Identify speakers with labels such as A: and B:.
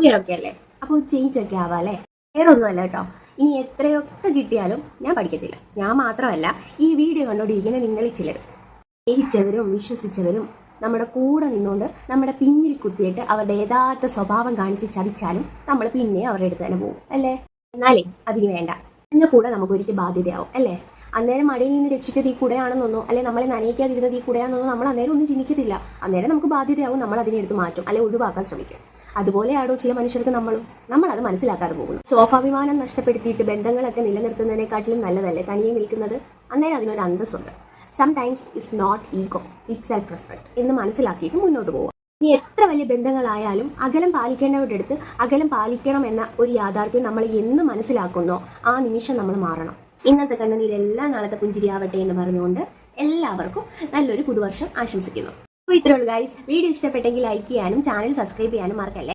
A: ഇയറൊക്കെ അല്ലേ, അപ്പോൾ ഒരു ചേഞ്ച് ഒക്കെ ആവാം അല്ലേ. വേറെ ഒന്നുമല്ല കേട്ടോ, ഇനി എത്രയൊക്കെ കിട്ടിയാലും ഞാൻ പഠിക്കത്തില്ല. ഞാൻ മാത്രമല്ല, ഈ വീഡിയോ കണ്ടോണ്ടിരിക്കുന്ന നിങ്ങളിൽ ചിലരും, സ്നേഹിച്ചവരും വിശ്വസിച്ചവരും നമ്മുടെ കൂടെ നിന്നുകൊണ്ട് നമ്മുടെ പിന്നിൽ കുത്തിയിട്ട് അവരുടെ യഥാർത്ഥ സ്വഭാവം കാണിച്ച് ചതിച്ചാലും നമ്മൾ പിന്നെ അവരുടെ അടുത്ത് തന്നെ പോകും അല്ലേ. എന്നാലേ അതിന് വേണ്ട, എന്നെ കൂടെ നമുക്കൊരിക്കൽ ബാധ്യതയാവും അല്ലേ. അന്നേരം മഴയിൽ നിന്ന് രക്ഷിച്ചത് ഈ കൂടെയാണെന്നൊന്നോ അല്ലെ നമ്മളെ നനയിക്കാതിരുന്നത് ഈ കൂടെയാണെന്നൊന്നും നമ്മൾ അന്നേരം ഒന്നും ചിന്തിക്കത്തില്ല. അന്നേരം നമുക്ക് ബാധ്യതയാവും, നമ്മൾ അതിനെ എടുത്ത് മാറ്റും അല്ലെ ഒഴിവാക്കാൻ ശ്രമിക്കും. അതുപോലെയാണോ ചില മനുഷ്യർക്ക് നമ്മളത് മനസ്സിലാക്കാതെ പോകുന്നു. സ്വാഭാവിമാനം നഷ്ടപ്പെടുത്തിയിട്ട് ബന്ധങ്ങളൊക്കെ നിലനിർത്തുന്നതിനെക്കാട്ടിലും നല്ലതല്ലേ തനിയെ നിൽക്കുന്നത്. അന്നേരം അതിനൊരു അന്തസ്സുണ്ട്. Sometimes it's not ego, it's self respect എന്ന് മനസ്സിലാക്കിയിട്ട് മുന്നോട്ട് പോവുക. ഇനി എത്ര വലിയ ബന്ധങ്ങളായാലും അകലം പാലിക്കേണ്ടവരുടെ അടുത്ത് അകലം പാലിക്കണം എന്ന ഒരു യാഥാർത്ഥ്യം നമ്മൾ എന്ന് മനസ്സിലാക്കുന്നോ ആ നിമിഷം നമ്മൾ മാറണം. ഇന്നത്തെ കണ്ണുനീരെല്ലാം നാളത്തെ പുഞ്ചിരിയാവട്ടെ എന്ന് പറഞ്ഞുകൊണ്ട് എല്ലാവർക്കും നല്ലൊരു പുതുവർഷം ആശംസിക്കുന്നു. അപ്പോൾ ഇത്രയേ ഉള്ളൂ ഗൈസ്. വീഡിയോ ഇഷ്ടപ്പെട്ടെങ്കിൽ ലൈക്ക് ചെയ്യാനും ചാനൽ സബ്സ്ക്രൈബ് ചെയ്യാനും മറക്കല്ലേ.